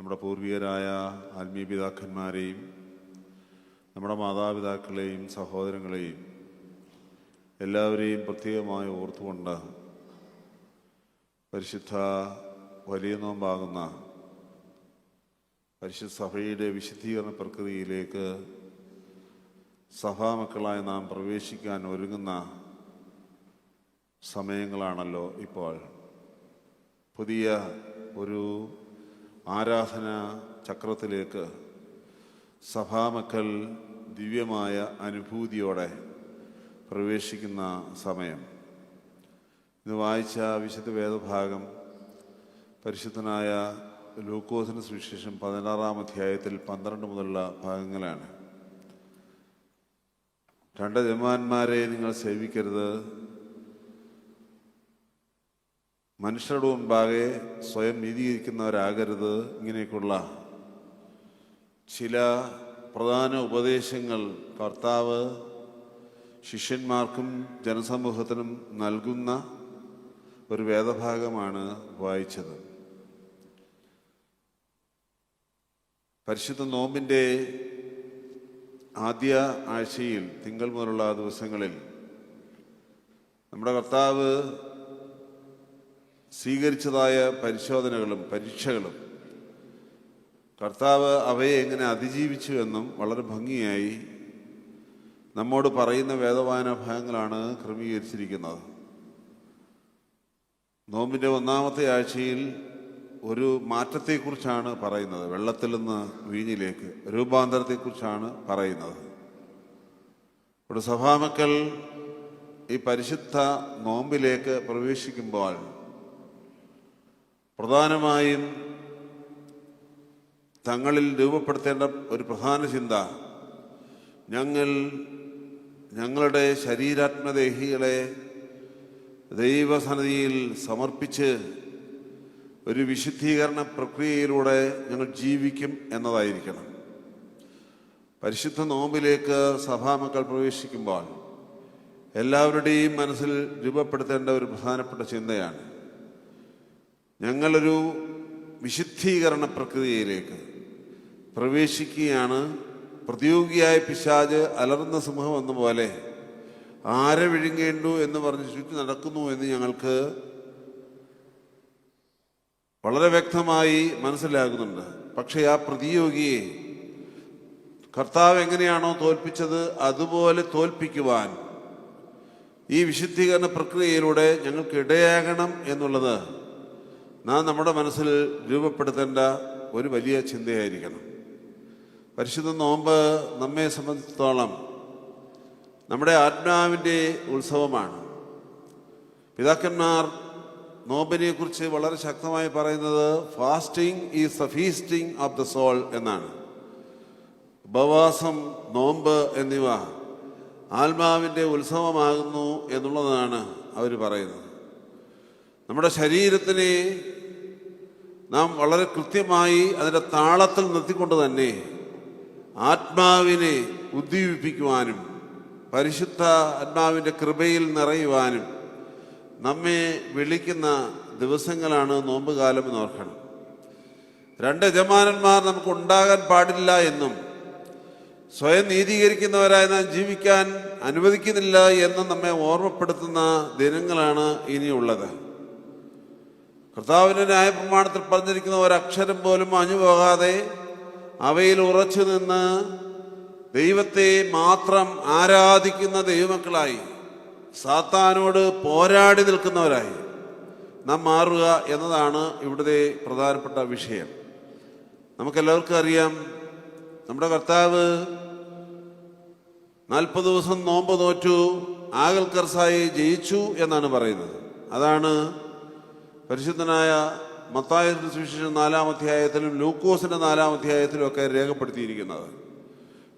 നമ്മുടെ പൂർവികരായ ആത്മീയ പിതാക്കന്മാരെയും നമ്മുടെ മാതാപിതാക്കളെയും സഹോദരങ്ങളെയും എല്ലാവരെയും പ്രത്യേകമായി ഓർത്തുകൊണ്ട് പരിശുദ്ധ വലിയ നോമ്പാകുന്ന പരിശുദ്ധ സഭയുടെ വിശുദ്ധീകരണ പ്രക്രിയയിലേക്ക് സഭാമക്കളായ നാം പ്രവേശിക്കാൻ ഒരുങ്ങുന്ന സമയങ്ങളാണല്ലോ ഇപ്പോൾ. പുതിയ ഒരു ആരാധന ചക്രത്തിലേക്ക് സഭാമക്കൾ ദിവ്യമായ അനുഭൂതിയോടെ പ്രവേശിക്കുന്ന സമയം. ഇന്ന് വായിച്ച വിശുദ്ധ വേദഭാഗം പരിശുദ്ധനായ ലൂക്കോസിന് സുവിശേഷം 16-ാം അധ്യായത്തിൽ 12 മുതലുള്ള ഭാഗങ്ങളാണ്. 2 യജമാനന്മാരെ നിങ്ങൾ സേവിക്കരുത്, മനുഷ്യരുടെ മുൻപാകെ സ്വയം നീതീകരിക്കുന്നവരാകരുത്, ഇങ്ങനെയൊക്കെയുള്ള ചില പ്രധാന ഉപദേശങ്ങൾ കർത്താവ് ശിഷ്യന്മാർക്കും ജനസമൂഹത്തിനും നൽകുന്ന ഒരു വേദഭാഗമാണ് വായിച്ചത്. പരിശുദ്ധ നോമ്പിൻ്റെ ആദ്യ ആഴ്ചയിൽ തിങ്കൾ മുതലുള്ള ദിവസങ്ങളിൽ നമ്മുടെ കർത്താവ് സ്വീകരിച്ചതായ പരിശോധനകളും പരീക്ഷകളും കർത്താവ് അവയെ എങ്ങനെ അതിജീവിച്ചു എന്നും വളരെ ഭംഗിയായി നമ്മോട് പറയുന്ന വേദവായന ഭാഗങ്ങളാണ് ക്രമീകരിച്ചിരിക്കുന്നത്. നോമ്പിൻ്റെ 1-ാമത്തെ ആഴ്ചയിൽ ഒരു മാറ്റത്തെക്കുറിച്ചാണ് പറയുന്നത്. വെള്ളത്തിൽ നിന്ന് വീഞ്ഞിലേക്ക് രൂപാന്തരത്തെക്കുറിച്ചാണ് പറയുന്നത്. ഇവിടെ സഭാമക്കൾ ഈ പരിശുദ്ധ നോമ്പിലേക്ക് പ്രവേശിക്കുമ്പോൾ പ്രധാനമായും തങ്ങളിൽ രൂപപ്പെടുത്തേണ്ട ഒരു പ്രധാന ചിന്ത, ഞങ്ങളുടെ ശരീരാത്മദേഹികളെ ദൈവസന്നിധിയിൽ സമർപ്പിച്ച് ഒരു വിശുദ്ധീകരണ പ്രക്രിയയിലൂടെ ഞങ്ങൾ ജീവിക്കും എന്നതായിരിക്കണം. പരിശുദ്ധ നോമ്പിലേക്ക് സഭാമക്കൾ പ്രവേശിക്കുമ്പോൾ എല്ലാവരുടെയും മനസ്സിൽ രൂപപ്പെടുത്തേണ്ട ഒരു പ്രധാനപ്പെട്ട ചിന്തയാണ്, ഞങ്ങളൊരു വിശുദ്ധീകരണ പ്രക്രിയയിലേക്ക് പ്രവേശിക്കുകയാണ്. പ്രതിയോഗിയായ പിശാച് അലർന്ന സിംഹം എന്ന പോലെ ആരെ വിഴുങ്ങേണ്ടു എന്ന് പറഞ്ഞ് ചുറ്റി നടക്കുന്നു എന്ന് ഞങ്ങൾക്ക് വളരെ വ്യക്തമായി മനസ്സിലാകുന്നുണ്ട്. പക്ഷേ ആ പ്രതിയോഗിയെ കർത്താവ് എങ്ങനെയാണോ തോൽപ്പിച്ചത് അതുപോലെ തോൽപ്പിക്കുവാൻ ഈ വിശുദ്ധീകരണ പ്രക്രിയയിലൂടെ ഞങ്ങൾക്ക് ഇടയാകണം എന്നുള്ളത് നാം നമ്മുടെ മനസ്സിൽ രൂപപ്പെടുത്തേണ്ട ഒരു വലിയ ചിന്തയായിരിക്കണം. പരിശുദ്ധ നോമ്പ് നമ്മെ സംബന്ധിച്ചിടത്തോളം നമ്മുടെ ആത്മാവിൻ്റെ ഉത്സവമാണ്. പിതാക്കന്മാർ നോമ്പിനെ കുറിച്ച് വളരെ ശക്തമായി പറയുന്നത് fasting is the feasting of the soul എന്നാണ്. ഉപവാസം, നോമ്പ് എന്നിവ ആത്മാവിൻ്റെ ഉത്സവമാകുന്നു എന്നുള്ളതാണ് അവർ പറയുന്നത്. നമ്മുടെ ശരീരത്തിനെ നാം വളരെ കൃത്യമായി അതിൻ്റെ താളത്തിൽ നിർത്തിക്കൊണ്ട് തന്നെ ആത്മാവിനെ ഉദ്ദീപിപ്പിക്കുവാനും പരിശുദ്ധ ആത്മാവിൻ്റെ കൃപയിൽ നിറയുവാനും നമ്മെ വിളിക്കുന്ന ദിവസങ്ങളാണ് നോമ്പ് കാലം എന്ന് ഓർക്കണം. 2 യജമാനന്മാർ നമുക്ക് ഉണ്ടാകാൻ പാടില്ല എന്നും സ്വയം നീതീകരിക്കുന്നവരായി നാം ജീവിക്കാൻ അനുവദിക്കുന്നില്ല എന്നും നമ്മെ ഓർമ്മപ്പെടുത്തുന്ന ദിനങ്ങളാണ് ഇനിയുള്ളത്. കർത്താവിൻ്റെ ന്യായപ്രമാണത്തിൽ പറഞ്ഞിരിക്കുന്ന ഒരക്ഷരം പോലും അഞ്ഞുപോകാതെ അവയിൽ ഉറച്ചു നിന്ന് ദൈവത്തെ മാത്രം ആരാധിക്കുന്ന ദൈവമക്കളായി സാത്താനോട് പോരാടി നിൽക്കുന്നവരായി നാം മാറുക എന്നതാണ് ഇവിടുത്തെ പ്രധാനപ്പെട്ട വിഷയം. നമുക്കെല്ലാവർക്കും അറിയാം, നമ്മുടെ കർത്താവ് 40 ദിവസം നോമ്പ് നോറ്റു, ആകൽ കർസായി ജയിച്ചു എന്നാണ് പറയുന്നത്. അതാണ് പരിശുദ്ധനായ മത്തായിയുടെ സുവിശേഷം 4-ാം അധ്യായത്തിലും ലൂക്കോസിന്റെ 4-ാം അധ്യായത്തിലും ഒക്കെ രേഖപ്പെടുത്തിയിരിക്കുന്നത്.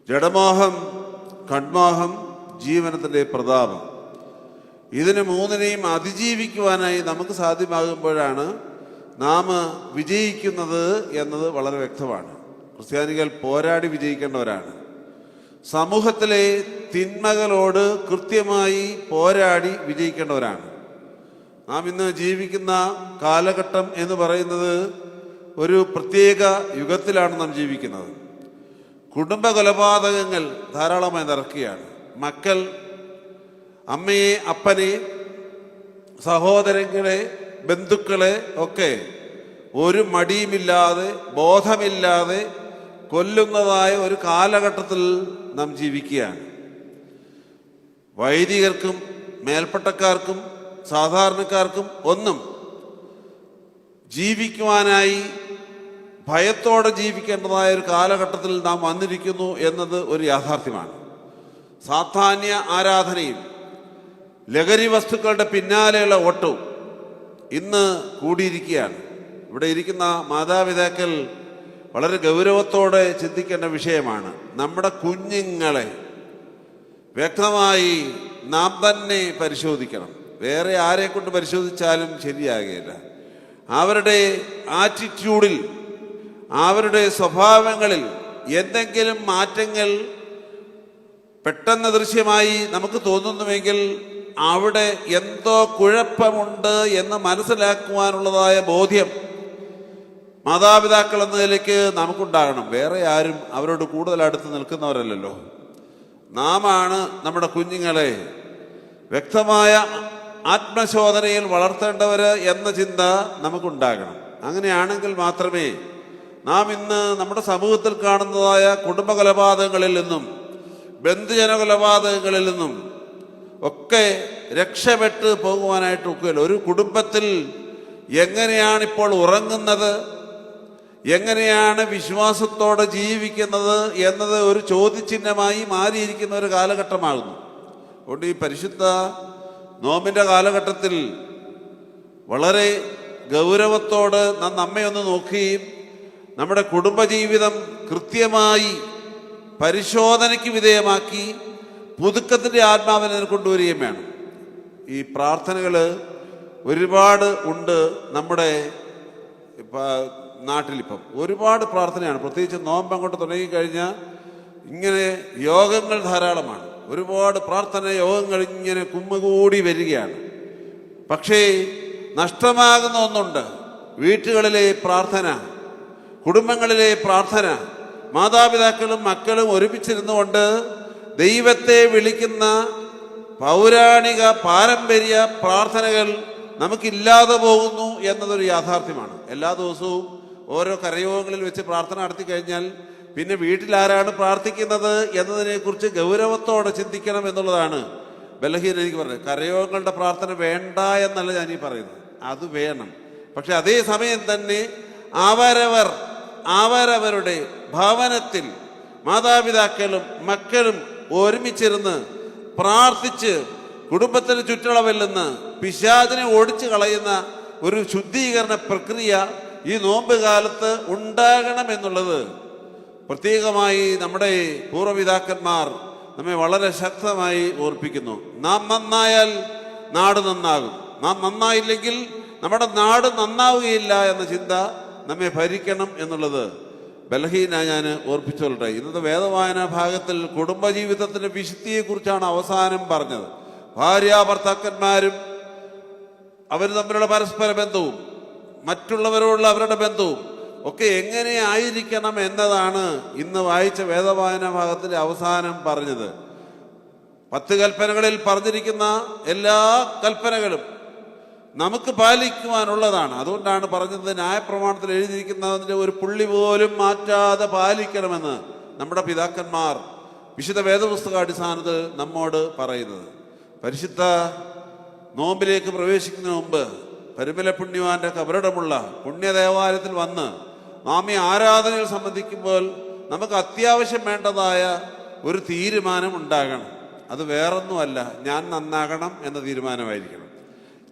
ജഡമോഹം, കൺമോഹം, ജീവനത്തിൻ്റെ പ്രതാപം, ഇതിന് മൂന്നിനെയും അതിജീവിക്കുവാനായി നമുക്ക് സാധ്യമാകുമ്പോഴാണ് നാം വിജയിക്കുന്നത് എന്നത് വളരെ വ്യക്തമാണ്. ക്രിസ്ത്യാനികൾ പോരാടി വിജയിക്കേണ്ടവരാണ്. സമൂഹത്തിലെ തിന്മകളോട് കൃത്യമായി പോരാടി വിജയിക്കേണ്ടവരാണ്. നാം ഇന്ന് ജീവിക്കുന്ന കാലഘട്ടം എന്ന് പറയുന്നത് ഒരു പ്രത്യേക യുഗത്തിലാണ് നാം ജീവിക്കുന്നത്. കുടുംബ കൊലപാതകങ്ങൾ ധാരാളമായി നടക്കുകയാണ്. മക്കൾ അമ്മയെ, അപ്പനെ, സഹോദരങ്ങളെ, ബന്ധുക്കളെ ഒക്കെ ഒരു മടിയുമില്ലാതെ, ബോധമില്ലാതെ കൊല്ലുന്നതായ ഒരു കാലഘട്ടത്തിൽ നാം ജീവിക്കുകയാണ്. വൈദികർക്കും മേൽപ്പട്ടക്കാർക്കും സാധാരണക്കാർക്കും ഒന്നും ജീവിക്കുവാനായി ഭയത്തോടെ ജീവിക്കേണ്ടതായ ഒരു കാലഘട്ടത്തിൽ നാം വന്നിരിക്കുന്നു എന്നത് ഒരു യാഥാർത്ഥ്യമാണ്. സാധാന്യ ആരാധനയും ലഹരി വസ്തുക്കളുടെ പിന്നാലെയുള്ള ഓട്ടവും ഇന്ന് കൂടിയിരിക്കുകയാണ്. ഇവിടെ ഇരിക്കുന്ന മാതാപിതാക്കൾ വളരെ ഗൗരവത്തോടെ ചിന്തിക്കേണ്ട വിഷയമാണ്. നമ്മുടെ കുഞ്ഞുങ്ങളെ വ്യക്തമായി നാം തന്നെ പരിശോധിക്കണം. വേറെ ആരെ കൊണ്ട് പരിശോധിച്ചാലും ശരിയാകുകയില്ല. അവരുടെ ആറ്റിറ്റ്യൂഡിൽ, അവരുടെ സ്വഭാവങ്ങളിൽ എന്തെങ്കിലും മാറ്റങ്ങൾ പെട്ടെന്ന് ദൃശ്യമായി നമുക്ക് തോന്നുന്നുവെങ്കിൽ അവിടെ എന്തോ കുഴപ്പമുണ്ട് എന്ന് മനസ്സിലാക്കുവാനുള്ളതായ ബോധ്യം മാതാപിതാക്കൾ എന്ന നിലയ്ക്ക് നമുക്കുണ്ടാകണം. വേറെ ആരും അവരോട് കൂടുതൽ അടുത്ത് നിൽക്കുന്നവരല്ലല്ലോ. നാമാണ് നമ്മുടെ കുഞ്ഞുങ്ങളെ വ്യക്തമായ ആത്മശോധനയിൽ വളർത്തേണ്ടവർ എന്ന ചിന്ത നമുക്കുണ്ടാകണം. അങ്ങനെയാണെങ്കിൽ മാത്രമേ നാം ഇന്ന് നമ്മുടെ സമൂഹത്തിൽ കാണുന്നതായ കുടുംബ കൊലപാതകങ്ങളിൽ നിന്നും ബന്ധുജന കൊലപാതകങ്ങളിൽ നിന്നും ഒക്കെ രക്ഷപ്പെട്ട് പോകുവാനായിട്ട് ഒക്കുകയില്ല. ഒരു കുടുംബത്തിൽ എങ്ങനെയാണ് ഇപ്പോൾ ഉറങ്ങുന്നത്, എങ്ങനെയാണ് വിശ്വാസത്തോടെ ജീവിക്കുന്നത് എന്നത് ഒരു ചോദ്യചിഹ്നമായി മാറിയിരിക്കുന്ന ഒരു കാലഘട്ടമാകുന്നു. അതുകൊണ്ട് ഈ പരിശുദ്ധ നോമ്പിൻ്റെ കാലഘട്ടത്തിൽ വളരെ ഗൗരവത്തോട് നാം നമ്മെ ഒന്ന് നോക്കുകയും നമ്മുടെ കുടുംബജീവിതം കൃത്യമായി പരിശോധനയ്ക്ക് വിധേയമാക്കി പുതുക്കത്തിൻ്റെ ആത്മാവിനെ കൊണ്ടുവരികയും വേണം. ഈ പ്രാർത്ഥനകൾ ഒരുപാട് ഉണ്ട് നമ്മുടെ നാട്ടിലിപ്പം. ഒരുപാട് പ്രാർത്ഥനയാണ്. പ്രത്യേകിച്ച് നോമ്പ് അങ്ങോട്ട് തുടങ്ങിക്കഴിഞ്ഞാൽ ഇങ്ങനെ യോഗങ്ങൾ ധാരാളമാണ്. ഒരുപാട് പ്രാർത്ഥന യോഗങ്ങൾ ഇങ്ങനെ കുമ്മുകൂടി വരികയാണ്. പക്ഷേ നഷ്ടമാകുന്ന ഒന്നുണ്ട്. വീട്ടുകളിലെ പ്രാർത്ഥന, കുടുംബങ്ങളിലെ പ്രാർത്ഥന, മാതാപിതാക്കളും മക്കളും ഒരുമിച്ചിരുന്നുകൊണ്ട് ദൈവത്തെ വിളിക്കുന്ന പൗരാണിക പാരമ്പര്യ പ്രാർത്ഥനകൾ നമുക്കില്ലാതെ പോകുന്നു എന്നതൊരു യാഥാർത്ഥ്യമാണ്. എല്ലാ ദിവസവും ഓരോ കരയോഗങ്ങളിൽ വെച്ച് പ്രാർത്ഥന നടത്തി കഴിഞ്ഞാൽ പിന്നെ വീട്ടിലാരാണ് പ്രാർത്ഥിക്കുന്നത് എന്നതിനെക്കുറിച്ച് ഗൗരവത്തോടെ ചിന്തിക്കണം എന്നുള്ളതാണ് ബലഹീന എനിക്ക് പറയുന്നത്. കരയോഗങ്ങളുടെ പ്രാർത്ഥന വേണ്ട എന്നല്ല ഞാനീ പറയുന്നത്, അത് വേണം. പക്ഷെ അതേ സമയം തന്നെ അവരവരുടെ ഭവനത്തിൽ മാതാപിതാക്കളും മക്കളും ഒരുമിച്ചിരുന്ന് പ്രാർത്ഥിച്ച് കുടുംബത്തിന് ചുറ്റളവിൽ നിന്ന് പിശാചിനെ ഓടിച്ചു കളയുന്ന ഒരു ശുദ്ധീകരണ പ്രക്രിയ ഈ നോമ്പ് കാലത്ത് ഉണ്ടാകണം എന്നുള്ളത് പ്രത്യേകമായി നമ്മുടെ പൂർവ്വപിതാക്കന്മാർ നമ്മെ വളരെ ശക്തമായി ഓർപ്പിക്കുന്നു. നാം നന്നായാൽ നാട് നന്നാകും, നാം നന്നായില്ലെങ്കിൽ നമ്മുടെ നാട് നന്നാവുകയില്ല എന്ന ചിന്ത നമ്മെ ഭരിക്കണം എന്നുള്ളത് ബലഹീന ഞാൻ ഓർപ്പിച്ചോളട്ടെ. ഇന്നത്തെ വേദവായന ഭാഗത്തിൽ കുടുംബജീവിതത്തിൻ്റെ വിശുദ്ധിയെക്കുറിച്ചാണ് അവസാനം പറഞ്ഞത്. ഭാര്യാഭർത്താക്കന്മാരും അവർ തമ്മിലുള്ള പരസ്പര ബന്ധവും മറ്റുള്ളവരോടുള്ള അവരുടെ ബന്ധവും ഒക്കെ എങ്ങനെ ആയിരിക്കണം എന്നതാണ് ഇന്ന് വായിച്ച വേദവായന ഭാഗത്തിൻ്റെ അവസാനം പറഞ്ഞത്. 10 കൽപ്പനകളിൽ പറഞ്ഞിരിക്കുന്ന എല്ലാ കൽപ്പനകളും നമുക്ക് പാലിക്കുവാനുള്ളതാണ്. അതുകൊണ്ടാണ് പറഞ്ഞത് ന്യായപ്രമാണത്തിൽ എഴുതിയിരിക്കുന്നതിൻ്റെ ഒരു പുള്ളി പോലും മാറ്റാതെ പാലിക്കണമെന്ന് നമ്മുടെ പിതാക്കന്മാർ വിശുദ്ധ വേദപുസ്തകാടിസ്ഥാനത്തിൽ നമ്മോട് പറയുന്നത്. പരിശുദ്ധ നോമ്പിലേക്ക് പ്രവേശിക്കുന്നതിന് മുമ്പ് പരിമല പുണ്യവാന്റെ കബറിടമുള്ള പുണ്യദേവാലയത്തിൽ വന്ന് നാം ഈ ആരാധനയിൽ സംബന്ധിക്കുമ്പോൾ നമുക്ക് അത്യാവശ്യം വേണ്ടതായ ഒരു തീരുമാനം ഉണ്ടാകണം. അത് വേറൊന്നുമല്ല, ഞാൻ നന്നാകണം എന്ന തീരുമാനമായിരിക്കണം.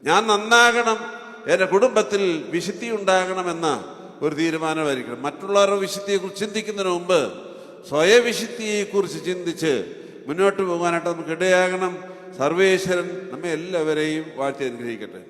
ഞാൻ നന്നാകണം, എൻ്റെ കുടുംബത്തിൽ വിശുദ്ധി ഉണ്ടാകണമെന്ന ഒരു തീരുമാനമായിരിക്കണം. മറ്റുള്ളവരുടെ വിശുദ്ധിയെക്കുറിച്ച് ചിന്തിക്കുന്നതിന് മുമ്പ് സ്വയവിശുദ്ധിയെക്കുറിച്ച് ചിന്തിച്ച് മുന്നോട്ട് പോകാനായിട്ട് നമുക്ക് ഇടയാകണം. സർവേശ്വരൻ നമ്മെ എല്ലാവരെയും വാഴ്ത്തി അനുഗ്രഹിക്കട്ടെ.